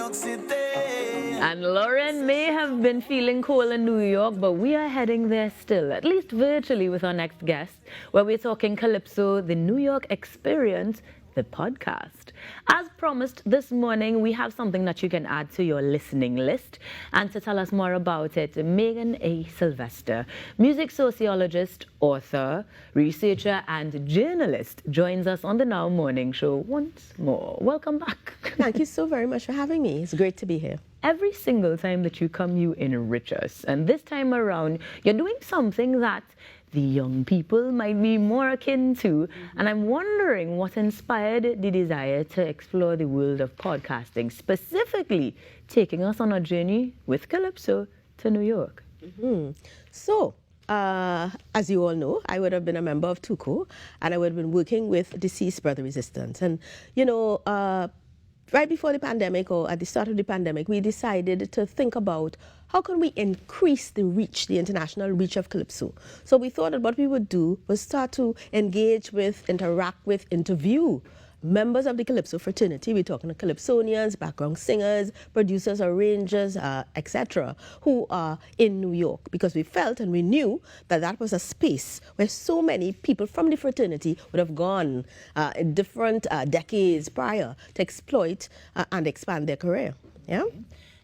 York City. And Lauren may have been feeling cold in New York, but we are heading there still, at least virtually, with our next guest, where we're talking Calypso, the New York Experience, the podcast. As promised this morning, we have something that you can add to your listening list. And to tell us more about it, Megan A. Sylvester, music sociologist, author, researcher, and journalist, joins us on the Now Morning Show once more. Welcome back. Thank you so very much for having me. It's great to be here. Every single time that you come, you enrich us. And this time around, you're doing something that the young people might be more akin to. And I'm wondering what inspired the desire to explore the world of podcasting, specifically taking us on a journey with Calypso to New York. So, as you all know, I would have been a member of TUCO, and I would have been working with Deceased Brother Resistance. And, you know, right before the pandemic, or at the start of the pandemic, we decided to think about how can we increase the reach, the international reach of Calypso. So we thought that what we would do was start to engage with, interact with, interview members of the Calypso fraternity. We're talking to Calypsonians, background singers, producers, arrangers, etc., who are in New York, because we felt and we knew that that was a space where so many people from the fraternity would have gone in different decades prior to exploit and expand their career. Yeah.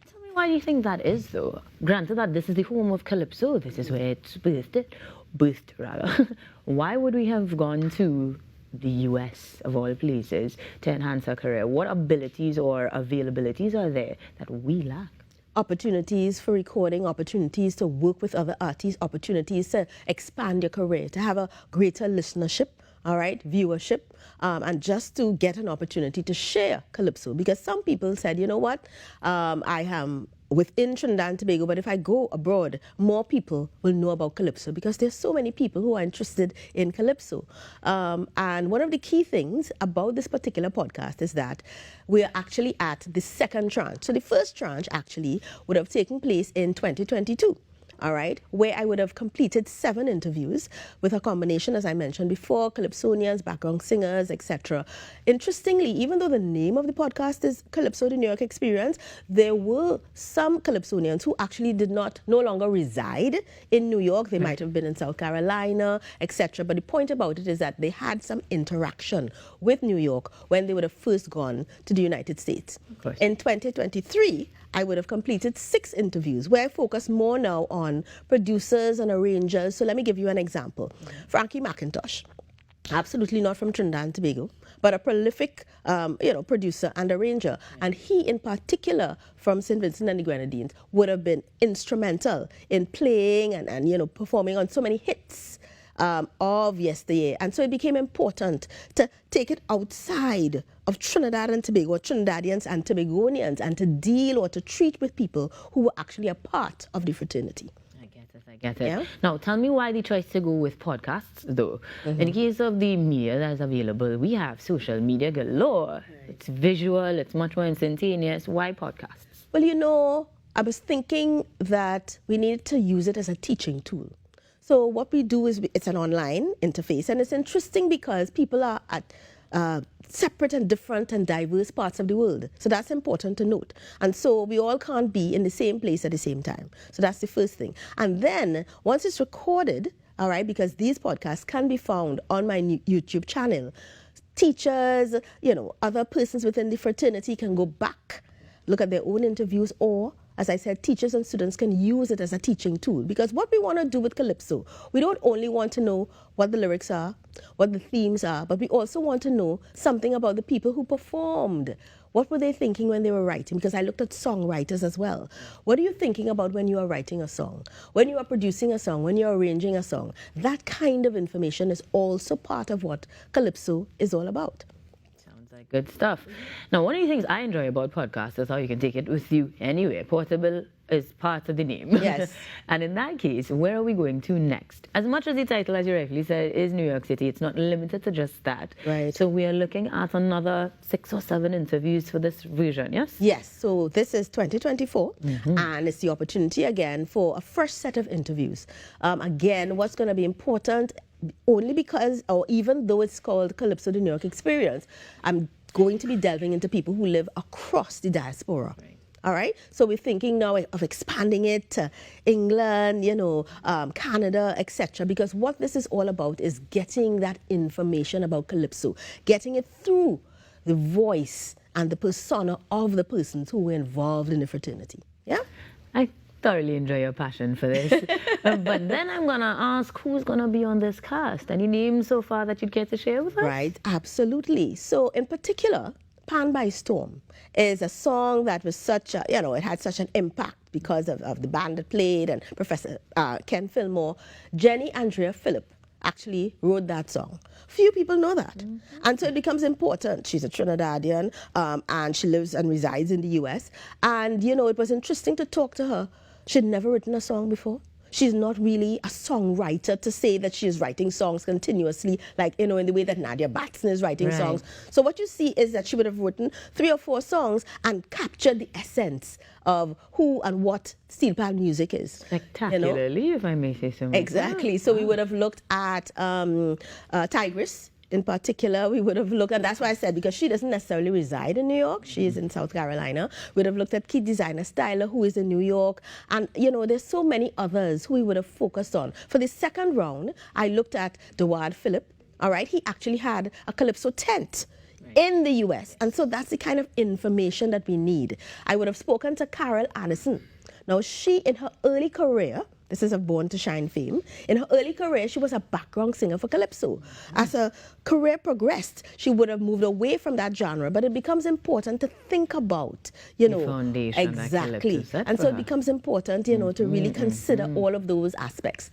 Tell me why you think that is, though. Granted that this is the home of Calypso, this is where it's birthed rather. Why would we have gone to the US, of all places, to enhance our career? What abilities or availabilities are there that we lack? Opportunities for recording, opportunities to work with other artists, opportunities to expand your career, to have a greater listenership, all right, viewership, and just to get an opportunity to share Calypso. Because some people said, you know what, I am within Trinidad and Tobago, but if I go abroad, more people will know about Calypso, because there's so many people who are interested in Calypso. And one of the key things about this particular podcast is that we're actually at the second tranche. So the first tranche actually would have taken place in 2022. All right, where I would have completed 7 interviews with a combination, as I mentioned before, Calypsonians, background singers, etc. Interestingly, even though the name of the podcast is Calypso, the New York Experience, there were some Calypsonians who actually no longer reside in New York. They might have been in South Carolina, etc. But the point about it is that they had some interaction with New York when they would have first gone to the United States. In 2023, I would have completed 6 interviews where I focus more now on producers and arrangers. So let me give you an example. Frankie McIntosh, absolutely not from Trinidad and Tobago, but a prolific producer and arranger. And he in particular from St. Vincent and the Grenadines would have been instrumental in playing and performing on so many hits of yesteryear. And so it became important to take it outside of Trinidad and Tobago, or Trinidadians and Tobagonians, and to deal or to treat with people who were actually a part of the fraternity. I get it. Yeah? Now, tell me why the choice to go with podcasts, though. In the case of the media that's available, we have social media galore. It's visual, it's much more instantaneous. Why podcasts? Well, I was thinking that we need to use it as a teaching tool. So what we do is it's an online interface, and it's interesting because people are at separate and different and diverse parts of the world. So that's important to note. And so we all can't be in the same place at the same time. So that's the first thing. And then once it's recorded, all right, because these podcasts can be found on my YouTube channel, teachers, other persons within the fraternity can go back, look at their own interviews, or as I said, teachers and students can use it as a teaching tool. Because what we want to do with Calypso, we don't only want to know what the lyrics are, what the themes are, but we also want to know something about the people who performed. What were they thinking when they were writing? Because I looked at songwriters as well. What are you thinking about when you are writing a song? When you are producing a song, when you're arranging a song? That kind of information is also part of what Calypso is all about. Good stuff. Now, one of the things I enjoy about podcasts is how you can take it with you anywhere. Portable is part of the name. Yes. And in that case, where are we going to next? As much as the title, as you rightly said, is New York City, it's not limited to just that. Right. So we are looking at another 6 or 7 interviews for this version, yes? Yes. So this is 2024, and it's the opportunity again for a fresh set of interviews. Again, what's going to be important, only because, or even though it's called Calypso, the New York Experience, I'm going to be delving into people who live across the diaspora. All right, so we're thinking now of expanding it to England, Canada, etc. Because what this is all about is getting that information about Calypso, getting it through the voice and the persona of the persons who were involved in the fraternity. Yeah, I thoroughly enjoy your passion for this. But then I'm gonna ask, who's gonna be on this cast? Any names so far that you'd care to share with us? Right, absolutely. So in particular, Pan by Storm is a song that was such a, it had such an impact because of the band that played and Professor Ken Fillmore. Jenny Andrea Phillip actually wrote that song. Few people know that. And so it becomes important. She's a Trinidadian and she lives and resides in the US. And, it was interesting to talk to her. She'd never written a song before. She's not really a songwriter to say that she is writing songs continuously, like, in the way that Nadia Batson is writing songs. So what you see is that she would have written 3 or 4 songs and captured the essence of who and what steel pan music is. Spectacularly, if I may say so myself. Exactly. So we would have looked at Tigress. In particular, we would have looked, and that's why I said, because she doesn't necessarily reside in New York, she is in South Carolina. We would have looked at key designer Styler, who is in New York, and there's so many others who we would have focused on. For the second round, I looked at Deward Phillip. All right, he actually had a Calypso tent in the US, and so that's the kind of information that we need. I would have spoken to Carol Addison. Now, she, in her early career, this is a Born to Shine fame. In her early career, she was a background singer for Calypso. As her career progressed, she would have moved away from that genre, but it becomes important to think about, the foundation exactly. And so it becomes important, to really consider all of those aspects.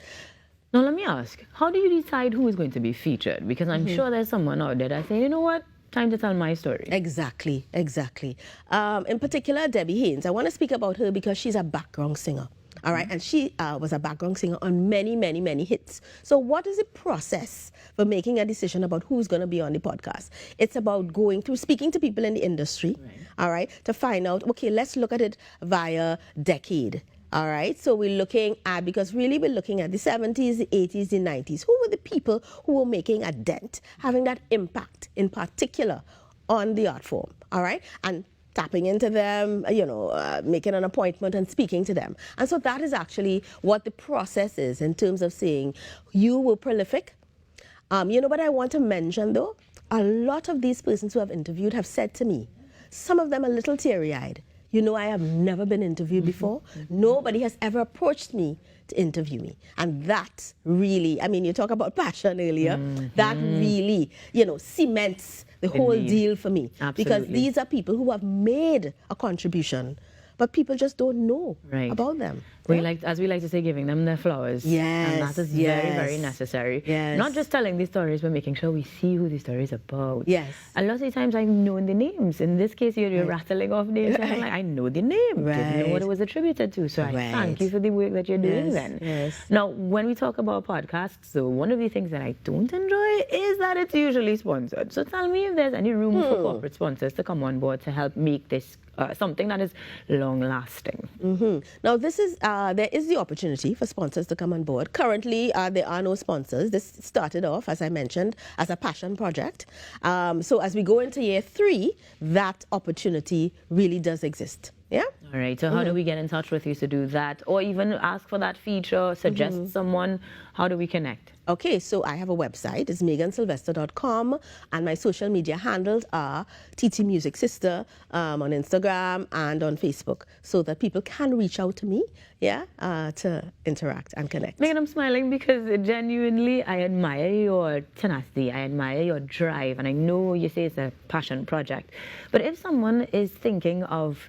Now, let me ask, how do you decide who is going to be featured? Because I'm sure there's someone out there that say, you know what? Time to tell my story. Exactly. In particular, Debbie Haynes. I want to speak about her because she's a background singer. All right, and she was a background singer on many, many, many hits. So what is the process for making a decision about who's going to be on the podcast? It's about going through, speaking to people in the industry, all right, to find out, okay, let's look at it via decade. All right, so we're looking at, because really we're looking at the 70s, the 80s, the 90s. Who were the people who were making a dent, having that impact in particular on the art form, all right? And tapping into them, making an appointment and speaking to them. And so that is actually what the process is in terms of saying you were prolific. What I want to mention though, a lot of these persons who have interviewed have said to me, some of them a little teary-eyed, I have never been interviewed before. Nobody has ever approached me to interview me. And that really, you talk about passion earlier, that really, cements the whole deal for me. Absolutely. Because these are people who have made a contribution, but people just don't know about them. As we like to say, giving them their flowers. Yes. And that is very, very necessary. Yes. Not just telling these stories, but making sure we see who the story is about. Yes. A lot of the times I've known the names. In this case, you're rattling off names. And I'm like, I know the name. Didn't know what it was attributed to. So I thank you for the work that you're doing then. Yes. Now, when we talk about podcasts, so one of the things that I don't enjoy is that it's usually sponsored. So tell me if there's any room for corporate sponsors to come on board to help make this something that is long-lasting. Now, this is there is the opportunity for sponsors to come on board. Currently, there are no sponsors. This started off, as I mentioned, as a passion project. So as we go into year 3, that opportunity really does exist. Yeah. All right. So how do we get in touch with you to do that? Or even ask for that feature, suggest someone? How do we connect? Okay, so I have a website. It's megansylvester.com, and my social media handles are TT Music Sister on Instagram and on Facebook, so that people can reach out to me, to interact and connect. Megan, I'm smiling because genuinely I admire your tenacity, I admire your drive, and I know you say it's a passion project. But if someone is thinking of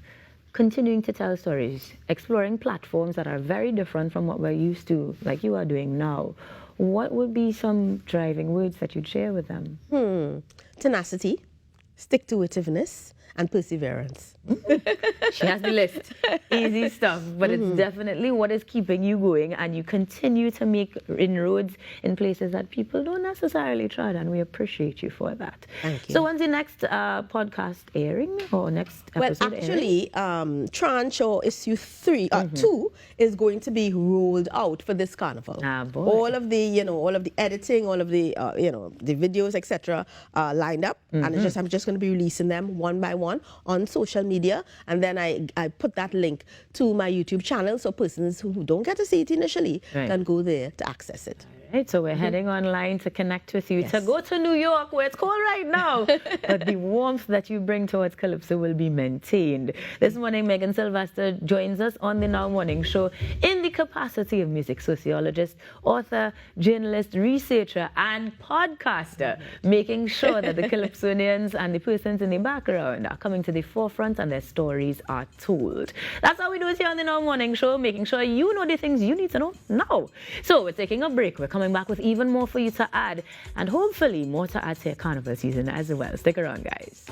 continuing to tell stories, exploring platforms that are very different from what we're used to, like you are doing now, what would be some driving words that you'd share with them? Tenacity, stick-to-itiveness, and perseverance. She has the list. Easy stuff. But it's definitely what is keeping you going, and you continue to make inroads in places that people don't necessarily try, and we appreciate you for that. Thank you. So when's the next podcast airing, or next episode airing? Tranche or issue 2 is going to be rolled out for this carnival. Ah, boy. All of the editing, all of the the videos, etc. lined up, and I'm just going to be releasing them one by one on social media, and then I put that link to my YouTube channel, so persons who don't get to see it initially can go there to access it. Right, so we're heading online to connect with you, to go to New York, where it's cold right now. But the warmth that you bring towards Calypso will be maintained. This morning, Megan Sylvester joins us on the Now Morning Show in the capacity of music sociologist, author, journalist, researcher, and podcaster, making sure that the Calypsonians and the persons in the background are coming to the forefront and their stories are told. That's how we do it here on the Now Morning Show, making sure you know the things you need to know now. So we're taking a break. We're coming back with even more for you to add, and hopefully more to add to your carnival season as well. Stick around, guys.